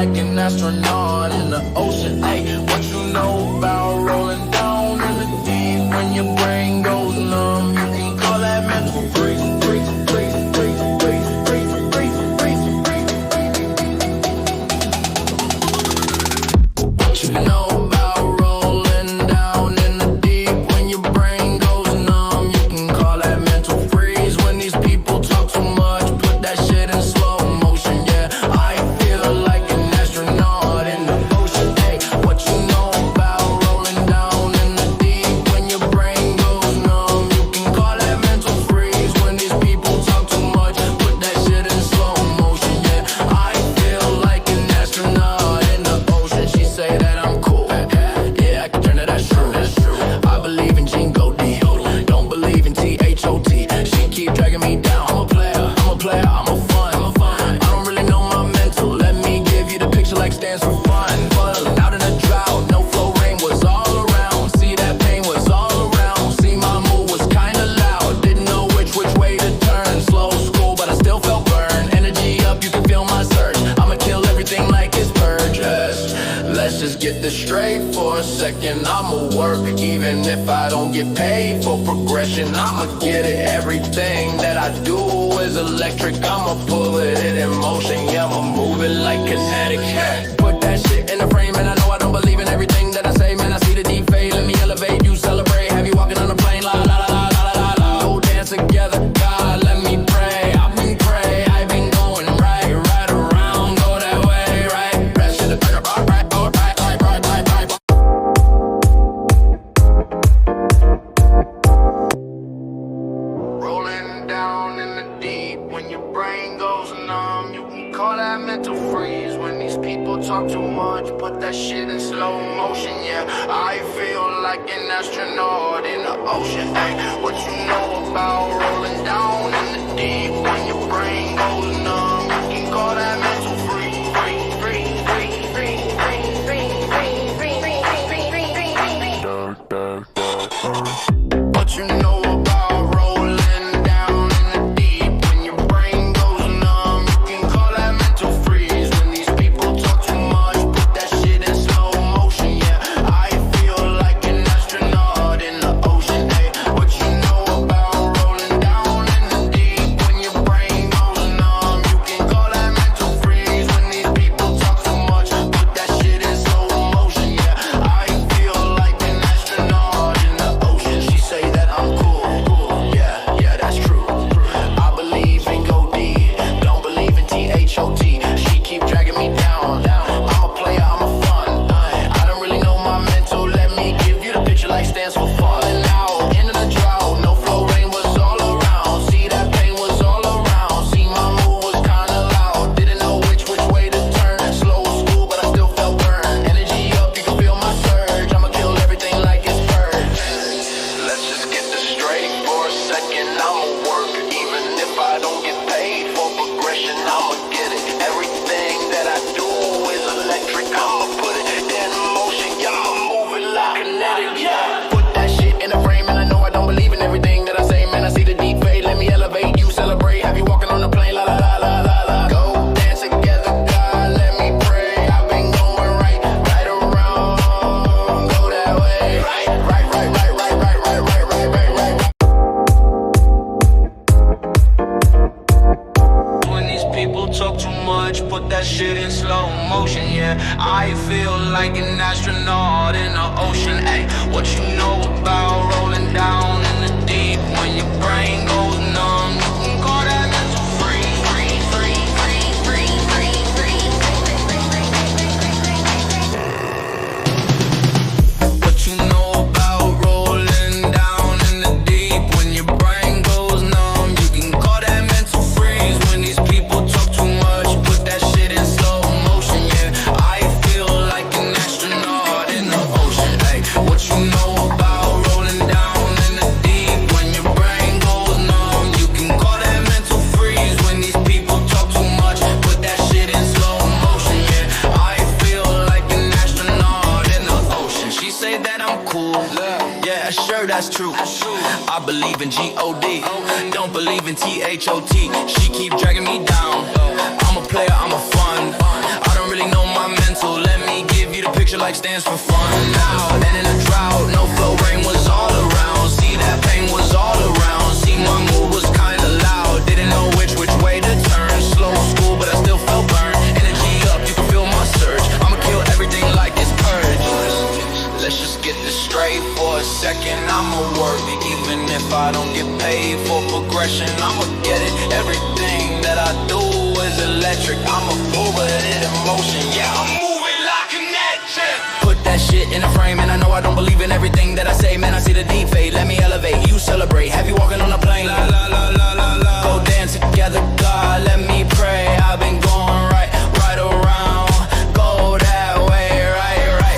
like an astronaut in the ocean. Ay, what you know about rolling down in the deep? When your brain goes numb, you can call that mental freeze. What you know about rolling down in the deep? When your brain goes numb, you can call that mental freeze. When these people talk too much, put that shit in slow motion. Yeah, I feel like an astronaut in the ocean. Hey, what you know about rolling down in the deep? When your brain goes numb, you can call that mental freeze. When these people talk too much, put that shit in slow motion. Yeah, I feel like an astronaut in the ocean. She say that I'm cool. Yeah, I can turn it, that's true. I believe in Gene Goldie, don't believe in THOT. She keep dragging me down. I'm a player, I'm a fun. I don't really know my mental. Let me give you the picture like stands for fun. Falling out in a drought, no flow, rain was all around. See that pain was all around. See my mood was kinda loud. Didn't know which way to turn. Slow school, but I still felt burn. Energy up, you can feel my surge. I'ma kill everything like it's purge. Let's just get this straight for a second. I'ma work even if I don't get paid for progression. I'ma get it. Everything that I do is electric. I'ma pull it in motion. Yeah, I'ma move it like kinetic. Put that shit in the frame, and I know I don't believe in everything that I say. Man, I see the deep fade. Let me elevate, you celebrate. Have you walking on a plane? La la la la la la la. Go dance together, God, let me pray. I've been going right around. Go that way, right. Rest in the right. Rolling down in the deep. When your brain goes numb, you can call that mental freeze. When these people talk too much, put that shit in slow motion. Yeah, I feel like an astronaut in the ocean. Ay, what you know about rolling down in the deep? When your brain goes numb, you can call that mental freeze. What you know about rolling down in the deep? When your brain goes numb, you can call that mental freeze. When these people talk too much, put that shit in slow motion. Yeah, I feel like an astronaut in the ocean. Hey, what you know about rolling down in the deep? When your brain goes numb, you can call that mental freeze. When these people talk too much, put that shit in slow motion. Yeah, I feel like an astronaut in the ocean. She say that I'm cool. Yeah, that's true. I believe in Goldie, don't believe in THOT. She keep dragging me down. I'm a player, I'm a fun. I don't really know my mental. Let me give you the picture like stands for falling out. Into the drought, no flow, rain was all around. See that pain was all around. See my mood was kinda loud. Didn't know which way to turn. Slow school, but I still felt burn. Energy up, you can feel my surge. I'ma kill everything like it's purge. Let's just get this straight for a second. I'ma work even if I don't get paid for progression. I'ma get it. Everything that I do is electric. I'ma put it in motion. Yeah, I'ma move it like kinetic. Yeah, put that shit in a frame, and I know I don't believe in everything that I say. Man, I see the deep fade. Let me elevate, you celebrate. Have you walking on a plane? La la la la la la. Go dance together, God, let me pray. I've been going right around. Go that way, right. When these people talk too much, put that shit in slow motion. Yeah, I feel like an astronaut in the ocean. Ay, what you know about rolling down in the deep? When your brain goes numb, you can call that mental freeze. What you know about rolling down in the deep? When your brain goes numb, you can call that mental freeze. When these people talk too much, put that shit in slow motion. Yeah, I feel like an astronaut in the ocean. Ay, what you know about rolling down in the deep? When your brain goes numb, you can call that mental freeze. When these people talk too much, put that shit in slow motion. Yeah, I feel like an astronaut in the ocean. She say that I'm cool. Yeah, sure, that's true. I believe in G-O-D, don't believe in T-H-O-T. She keep dragging me down. I'm a player, I'm a fun. I don't really know my picture like stands for fun now. And in a drought, no flow, rain was all around. See, that pain was all around. See, my mood was kinda loud. Didn't know which way to turn. Slow school, but I still felt burned. Energy up, you can feel my surge. I'ma kill everything like it's purge. Let's just get this straight for a second. I'ma work it, even if I don't get paid for progression. I'ma get it. Everything that I do is electric. I'ma move it in motion. Yeah, I'm moving like a kinetic. Put that shit in a frame, and I know I don't believe in everything that I say. Man, I see the deep fade. Let me elevate, you celebrate. Have you walking on a plane? La la la la la la. Go dance together, God. Let me pray. I've been going right around. Go that way, right.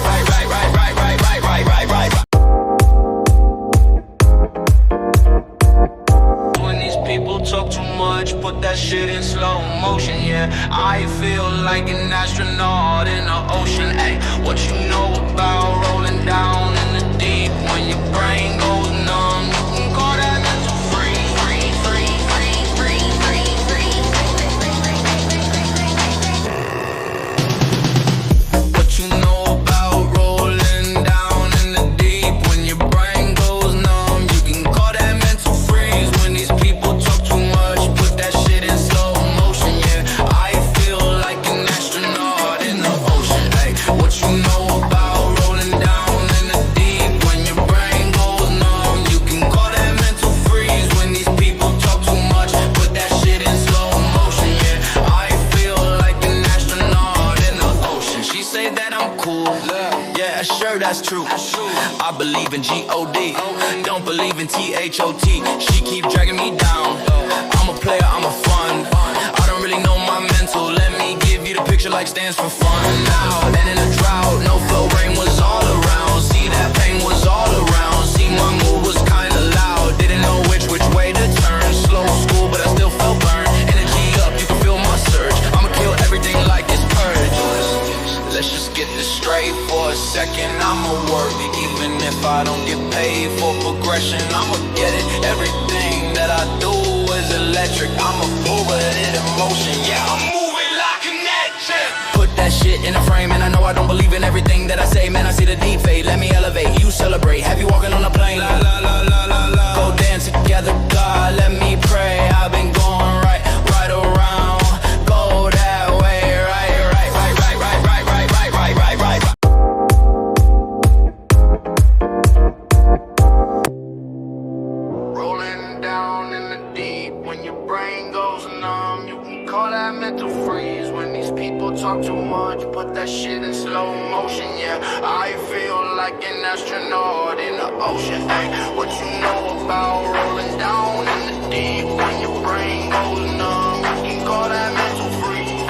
When these people talk too much, put that shit in slow motion, yeah. I feel like an astronaut in the ocean, ayy. What you know about rolling down in the deep? When your brain goes numb, you can call that mental freeze. What you know about rolling down in the deep? When your brain goes numb, you can call that mental freeze. When these people talk too much, put that shit in slow motion, yeah. I feel like an astronaut in the ocean, ayy. What you know about rolling down in the deep? When your brain goes numb, you can call that mental freeze. When these people talk too much, put that shit in slow motion, yeah. I feel like an astronaut in the ocean. She say that I'm cool, yeah, sure, that's true. I believe in G-O-D, don't believe in T-H-O-T. She keep dragging me down. I'm a player, I'm a fun. I don't really know my mental. Let me give you the picture like stands for fun now. And in a drought, no flow, rain was all around. See, that pain was all around. See, my mood was kinda loud. Didn't know which way to turn. Slow school, but I still felt burned. Energy up, you can feel my surge. I'ma kill everything like it's purge. Let's just get this straight for a second. I'ma work it, even if I don't get paid for progression. I'ma get it. Everything that I do is electric. I'ma move it in motion. Yeah, I'm moving like a kinetic. Put that shit in a frame, and I know I don't believe in everything that I say. Man, I see the deep fade. Let me elevate, you celebrate. Have you walking on a plane? La la la la la la. Go dance together, God. Let me pray. I've been going right around. Go that way, right. Rolling down in the deep. When your brain goes numb, you can call that mental freeze. When these people talk too much, put that shit in slow motion, yeah. I feel like an astronaut in the ocean, ayy. What you know about rolling down in the deep? When your brain goes numb, you can call that mental freeze.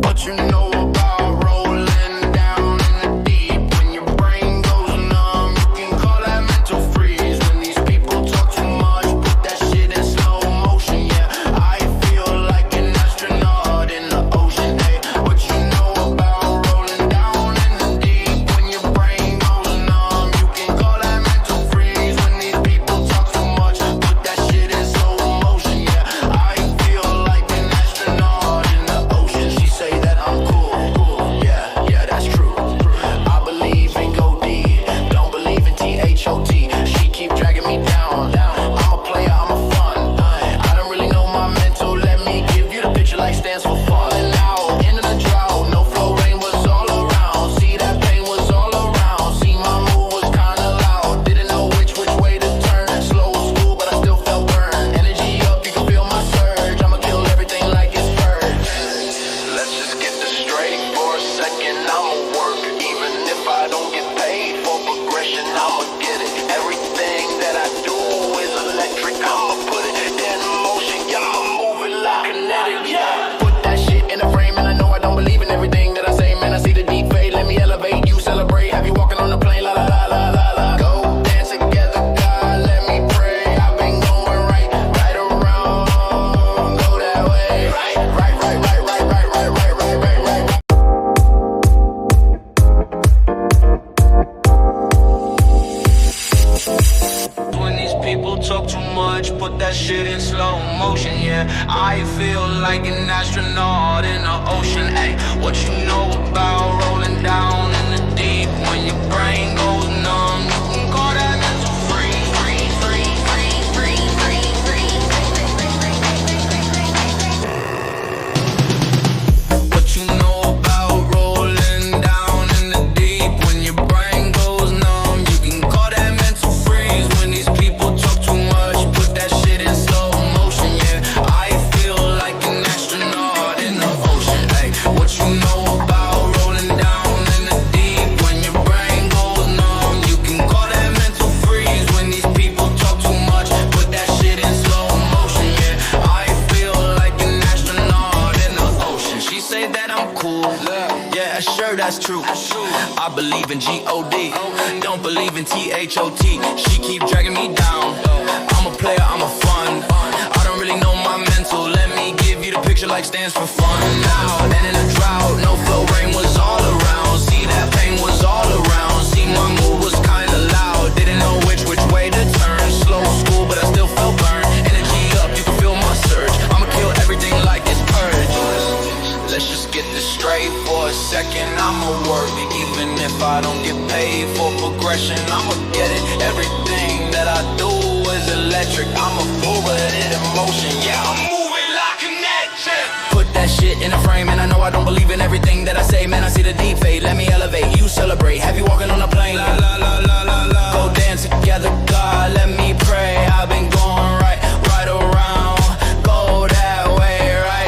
What you know about rolling down in the deep? When your brain goes numb, you can call that mental freeze. When these people talk too much, put that shit in slow motion, yeah. I feel like an astronaut in the ocean, ayy. What you know about rolling down in the deep? When your brain goes numb, that shit in slow motion, yeah. I feel like an astronaut in the ocean, ayy. What you know about rolling down in the deep when your brain goes numb? You can call that mental freeze. What you know about rolling down in the deep when your brain goes numb? You can call that mental freeze. When these people talk too much, put that shit in slow motion, yeah. I feel like an astronaut in the ocean, ay. What you know about rolling down in the deep when your brain goes numb? You can call that mental freeze. When these people talk too much, put that shit in slow motion, yeah. I feel like an astronaut in the ocean. She say that I'm cool, yeah, sure, that's true. I believe in G-O-D, don't believe in T-H-O-T. She keep dragging me down. I'm a player, I'm a fun. I don't really know my mental. Let me give you the picture like stands for fun. Now, and in a drought, no flow, rain was all around. See, that pain was all around. See, my mood was kinda loud. Didn't know which way to turn. Slow school, but I still felt burned. Energy up, you can feel my surge. I'ma kill everything like it's purge. Let's just get this straight for a second. I'ma work even if I don't get paid for progression. I'ma get it. Everything that I do is electric. I'ma move it in motion. Yeah, I'm moving like kinetic. Put that shit in a frame, and I know I don't believe in everything that I say. Man, I see the deep fade. Let me elevate. You celebrate. Have you walking on a plane? La la la la la la. Go dance together, God. Let me pray. I've been going right around. Go that way, right.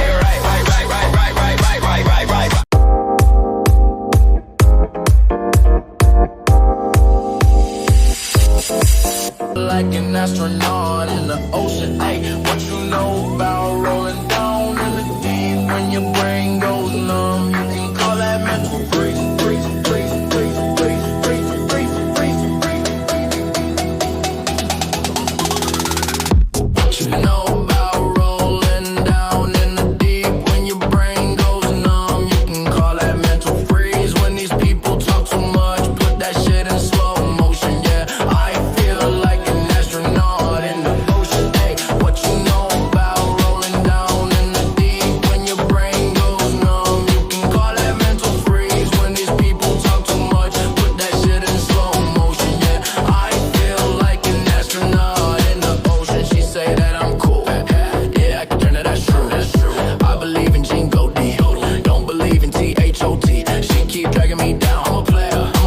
Like an astronaut in the ocean, ay. What you know about rolling down in the deep when your brain goes numb? You can call that mental freeze. What you know about rolling down in the deep when your brain goes numb? You can call that mental freeze. When these people talk too much, put that shit in slow motion, yeah. I feel like an astronaut in the ocean, ay. What you know about rolling down in the deep when your brain goes numb? You can call that mental freeze. When these people talk too much, put that shit in slow motion, yeah. I feel like an astronaut in the ocean. She say that I'm cool, yeah, I can turn it, that's true. I believe in G-O-D, don't believe in T-H-O-T. She keep dragging me down. I'm a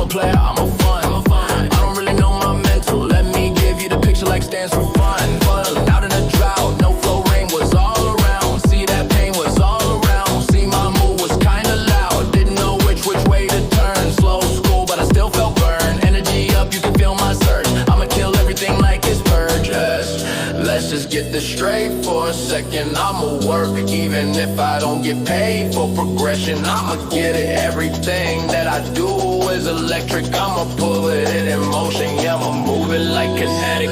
player, I'm a fun. I don't really know my mental. Let me give you the picture like stands for fun. Out in a drought, no flow, rain was all around. See, that pain was all around. See, my mood was kinda loud. Didn't know which way to turn. Slow school, but I still felt burned. Energy up, you can feel my surge. I'ma kill everything like it's purge. Let's just get this straight for a second. I'ma work even if I don't get paid for progression. I'ma get it. Everything that I do is electric. I'ma pull it in motion. Yeah, I'ma move it like kinetic.